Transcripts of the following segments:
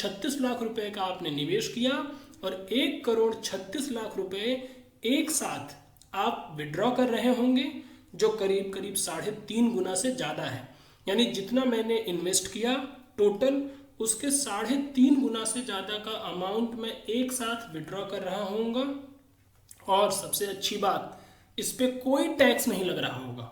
36 लाख रुपए का आपने निवेश किया और 1,36,00,000 रुपए एक साथ आप विड्रॉ कर रहे होंगे, जो करीब करीब 3.5 गुना से ज़्यादा है। यानी जितना मैंने इन्वेस्ट किया टोटल, उसके 3.5 गुना से ज़्यादा का अमाउंट मैं एक साथ विड्रॉ कर रहा होऊंगा। और सबसे अच्छी बात, इस पे कोई टैक्स नहीं लग रहा होगा।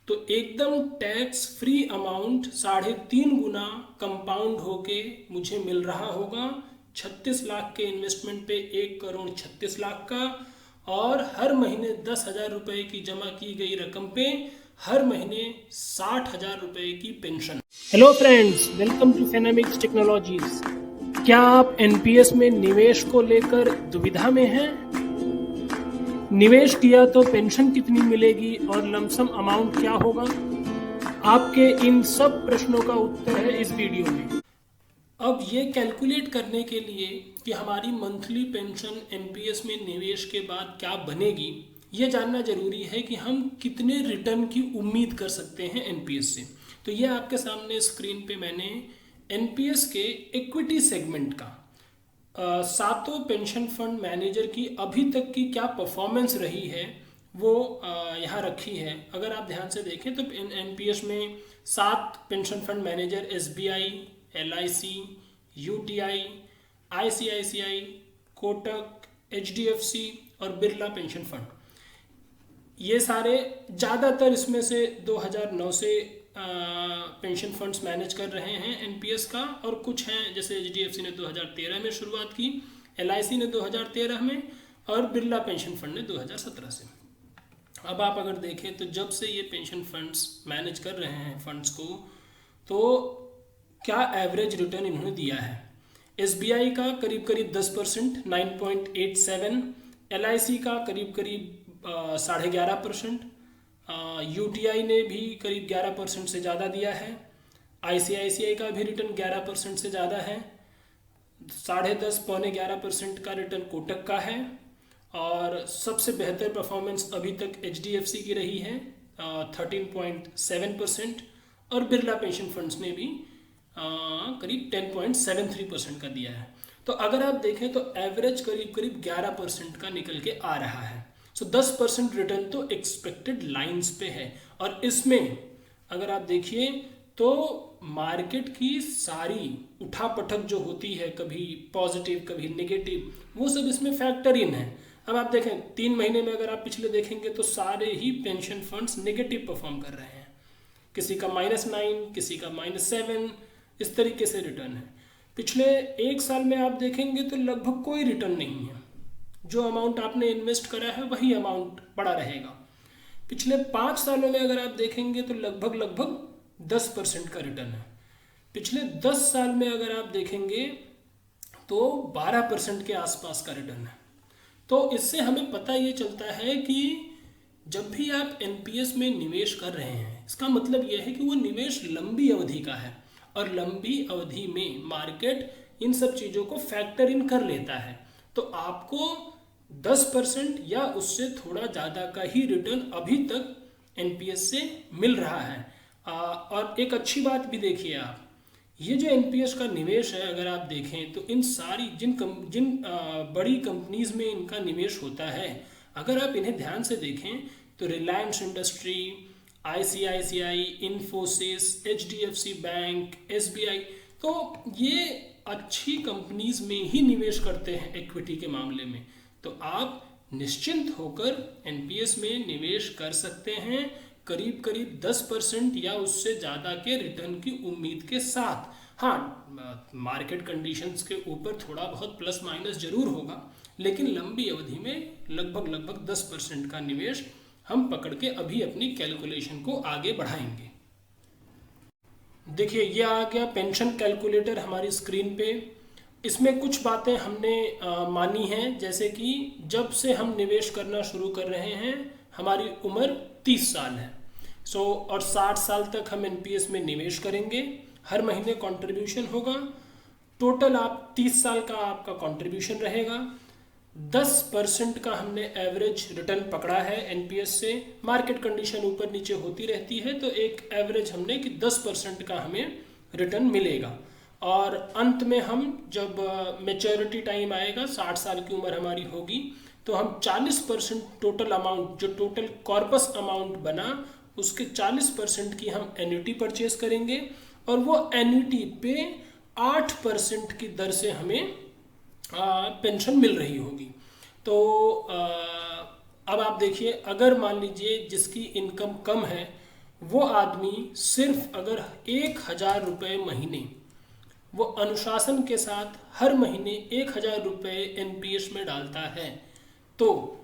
तो एकदम टैक्स फ्री अमाउंट 3.5 गुना कंपाउंड होके मुझे मिल रहा होगा 36 लाख के इन्वेस्टमेंट पे 1,36,00,000 का, और हर महीने 10,000 रुपए की जमा की गई रकम पे हर महीने 60,000 रुपए की पेंशन। Hello friends, welcome to fenamics technologies. क्या आप एनपीएस में निवेश को लेकर दुविधा में हैं? निवेश किया तो पेंशन कितनी मिलेगी और लमसम अमाउंट क्या होगा? आपके इन सब प्रश्नों का उत्तर है इस वीडियो में। अब ये कैलकुलेट करने के लिए कि हमारी मंथली पेंशन एनपीएस में निवेश के बाद क्या बनेगी, ये जानना जरूरी है कि हम कितने रिटर्न की उम्मीद कर सकते हैं एनपीएस से। तो ये आपके सामने स्क्रीन पे मैंने एनपीएस के इक्विटी सेगमेंट का सातों पेंशन फंड मैनेजर की अभी तक की क्या परफॉर्मेंस रही है वो यहाँ रखी है। अगर आप ध्यान से देखें तो एनपीएस में 7 pension fund manager SBI, LIC, UTI, ICICI, Kotak, HDFC और बिरला पेंशन फंड, ये सारे ज़्यादातर इसमें से 2009 से पेंशन फंड्स मैनेज कर रहे हैं एनपीएस का, और कुछ हैं जैसे एचडीएफसी ने 2013 में शुरुआत की, एलआईसी ने 2013 में और बिरला पेंशन फंड ने 2017 से। अब आप अगर देखें तो जब से ये पेंशन फंड्स मैनेज कर रहे हैं फंड्स को, तो क्या एवरेज रिटर्न इन्होंने दिया है। एसबीआई का करीब करीब 10%, 9.87, एलआईसी का करीब करीब 11.5%, यूटीआई ने भी करीब 11% से ज़्यादा दिया है, आईसीआईसीआई का भी रिटर्न 11% से ज़्यादा है, 10.5 पौने 11% का रिटर्न कोटक का है, और सबसे बेहतर परफॉर्मेंस अभी तक एचडीएफसी की रही है 13.7%, और बिरला पेंशन फंड्स ने भी करीब 10.73% का दिया है। तो अगर आप देखें तो एवरेज करीब करीब 11% का निकल के आ रहा है। सो 10% रिटर्न तो एक्सपेक्टेड लाइंस पे है। और इसमें अगर आप देखिए तो मार्केट की सारी उठापटक जो होती है, कभी पॉजिटिव कभी नेगेटिव, वो सब इसमें फैक्टर इन है। अब आप देखें 3 महीने में अगर आप पिछले देखेंगे तो सारे ही पेंशन फंड्स नेगेटिव परफॉर्म कर रहे हैं, किसी का -9, किसी का -7, इस तरीके से रिटर्न है। पिछले 1 साल में आप देखेंगे तो लगभग कोई रिटर्न नहीं है, जो अमाउंट आपने इन्वेस्ट करा है वही अमाउंट पड़ा रहेगा। पिछले 5 सालों में अगर आप देखेंगे तो लगभग 10% का रिटर्न है। पिछले 10 साल में अगर आप देखेंगे तो 12% के आसपास का रिटर्न है। तो इससे हमें पता ये चलता है कि जब भी आप एनपीएस में निवेश कर रहे हैं, इसका मतलब यह है कि वो निवेश लंबी अवधि का है, और लंबी अवधि में मार्केट इन सब चीज़ों को फैक्टर इन कर लेता है। तो आपको 10% या उससे थोड़ा ज़्यादा का ही रिटर्न अभी तक एनपीएस से मिल रहा है। और एक अच्छी बात भी देखिए आप, ये जो एनपीएस का निवेश है अगर आप देखें तो इन सारी जिन बड़ी कंपनीज में इनका निवेश होता है, अगर आप इन्हें ध्यान से देखें तो Reliance industry, ICICI, Infosys, HDFC bank, SBI, तो ये अच्छी कंपनीज में ही निवेश करते हैं इक्विटी के मामले में। तो आप निश्चिंत होकर एनपीएस में निवेश कर सकते हैं करीब करीब 10% या उससे ज़्यादा के रिटर्न की उम्मीद के साथ। हाँ, मार्केट कंडीशंस के ऊपर थोड़ा बहुत प्लस माइनस जरूर होगा, लेकिन लंबी अवधि में लगभग 10% का निवेश हम पकड़ के अभी अपनी कैलकुलेशन को आगे बढ़ाएंगे। देखिए ये आ गया पेंशन कैलकुलेटर हमारी स्क्रीन पे। इसमें कुछ बातें हमने मानी हैं, जैसे कि जब से हम निवेश करना शुरू कर रहे हैं हमारी उम्र 30 साल है। और 60 साल तक हम एनपीएस में निवेश करेंगे, हर महीने कंट्रीब्यूशन होगा, टोटल आप 30 साल का आपका कंट्रीब्यूशन रहेगा। 10% का हमने एवरेज रिटर्न पकड़ा है एनपीएस से। मार्केट कंडीशन ऊपर नीचे होती रहती है, तो एक एवरेज हमने कि 10% का हमें रिटर्न मिलेगा। और अंत में हम जब मेच्योरिटी टाइम आएगा, 60 साल की उम्र हमारी होगी, तो हम 40% टोटल अमाउंट, जो टोटल कॉर्पस अमाउंट बना उसके 40% की हम एन्युटी परचेज करेंगे और वो एन्युटी पे 8% की दर से हमें पेंशन मिल रही होगी। तो अब आप देखिए, अगर मान लीजिए जिसकी इनकम कम है वो आदमी सिर्फ अगर 1,000 रुपये वो अनुशासन के साथ हर महीने 1,000 रुपये एनपीएस में डालता है तो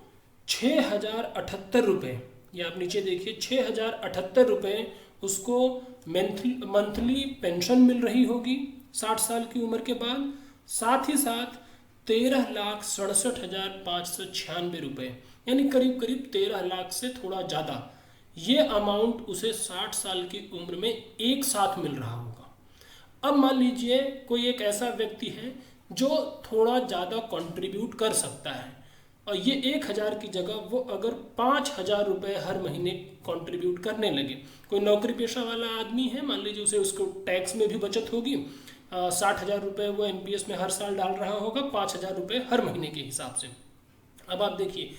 6,078 रुपये, ये आप नीचे देखिए, 6,078 रुपये उसको मंथली पेंशन मिल रही होगी 60 साल की उम्र के बाद। साथ ही साथ 13,67,596 रुपये, यानी करीब करीब 13 लाख से थोड़ा ज़्यादा ये अमाउंट उसे 60 साल की उम्र में एक साथ मिल रहा होगा। अब मान लीजिए कोई एक ऐसा व्यक्ति है जो थोड़ा ज़्यादा कंट्रीब्यूट कर सकता है और ये 1,000 की जगह वो अगर 5,000 रुपये हर महीने कंट्रीब्यूट करने लगे। कोई नौकरी पेशा वाला आदमी है, मान लीजिए उसको टैक्स में भी बचत होगी, 60,000 रुपये वो एनपीएस में हर साल डाल रहा होगा 5,000 रुपये हर महीने के हिसाब से। अब आप देखिए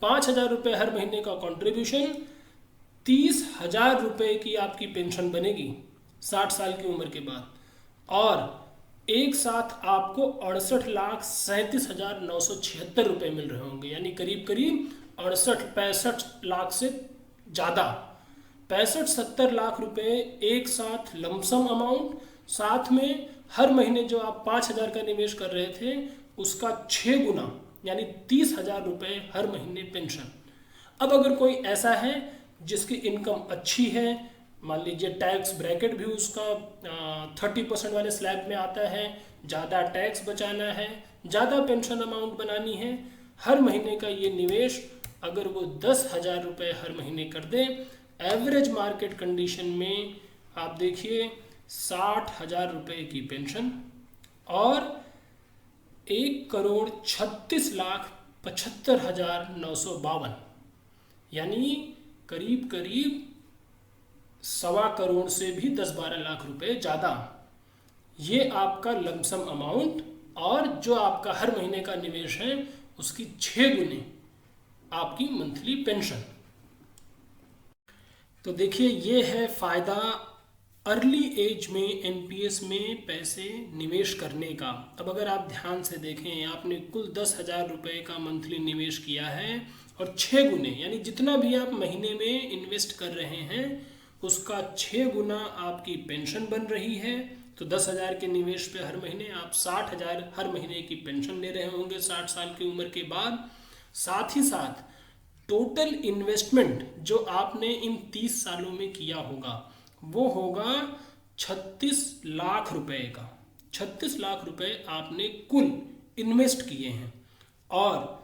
5,000 रुपये हर महीने का कंट्रीब्यूशन, 30,000 रुपये की आपकी पेंशन बनेगी 60 साल की उम्र के बाद और एक साथ आपको 68,37,976 रुपये मिल रहे होंगे, यानी करीब करीब 65 लाख से ज़्यादा, 65-70 लाख रुपए एक साथ लमसम अमाउंट, साथ में हर महीने जो आप 5,000 का निवेश कर रहे थे उसका 6 गुना यानी 30,000 रुपये हर महीने पेंशन। अब अगर कोई ऐसा है जिसकी इनकम अच्छी है, मान लीजिए टैक्स ब्रैकेट भी उसका 30% वाले स्लैब में आता है, ज़्यादा टैक्स बचाना है, ज़्यादा पेंशन अमाउंट बनानी है, हर महीने का ये निवेश अगर वो 10,000 रुपये हर महीने कर दे, एवरेज मार्केट कंडीशन में आप देखिए 60,000 रुपये की पेंशन और 1,36,75,952 यानी करीब करीब 1.25 करोड़ से भी 10-12 लाख रुपए ज़्यादा, ये आपका लमसम अमाउंट और जो आपका हर महीने का निवेश है उसकी 6 गुने आपकी मंथली पेंशन। तो देखिए ये है फ़ायदा अर्ली एज में एनपीएस में पैसे निवेश करने का। अब अगर आप ध्यान से देखें, आपने कुल 10,000 रुपये का मंथली निवेश किया है और 6 गुने यानी जितना भी आप महीने में इन्वेस्ट कर रहे हैं उसका 6 गुना आपकी पेंशन बन रही है। तो 10,000 के निवेश पे हर महीने आप 60,000 हर महीने की पेंशन ले रहे होंगे 60 साल की उम्र के बाद। साथ ही साथ टोटल इन्वेस्टमेंट जो आपने इन 30 सालों में किया होगा वो होगा 36 लाख रुपए का। 36 लाख रुपए आपने कुल इन्वेस्ट किए हैं और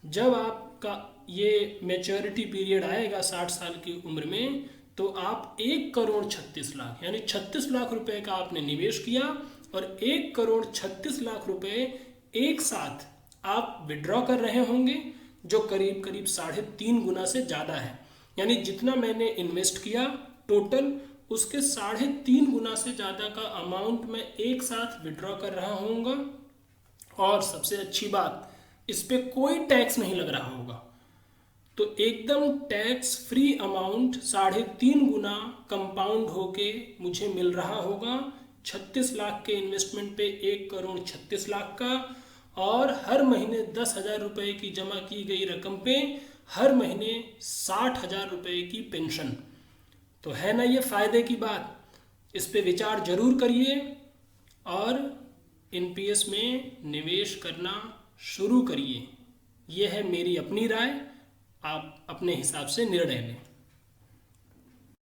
जब आपका ये मैच्योरिटी पीरियड आएगा 60 साल की उम्र में तो आप 1,36,00,000 यानी 36 लाख रुपए का आपने निवेश किया और 1,36,00,000 रुपए एक साथ आप विड्रॉ कर रहे होंगे जो करीब करीब 3.5 गुना से ज़्यादा है। यानी जितना मैंने इन्वेस्ट किया टोटल उसके 3.5 गुना से ज़्यादा का अमाउंट मैं एक साथ विड्रॉ कर रहा होऊंगा। और सबसे अच्छी बात, इस पे कोई टैक्स नहीं लग रहा होगा, तो एकदम टैक्स फ्री अमाउंट 3.5 गुना कंपाउंड होके मुझे मिल रहा होगा 36 लाख के इन्वेस्टमेंट पे 1,36,00,000 का और हर महीने 10,000 रुपये की जमा की गई रकम पे हर महीने 60,000 रुपये की पेंशन। तो है ना ये फ़ायदे की बात, इस पे विचार जरूर करिए और एनपीएस में निवेश करना शुरू करिए। ये है मेरी अपनी राय, आप अपने हिसाब से निर्णय लें।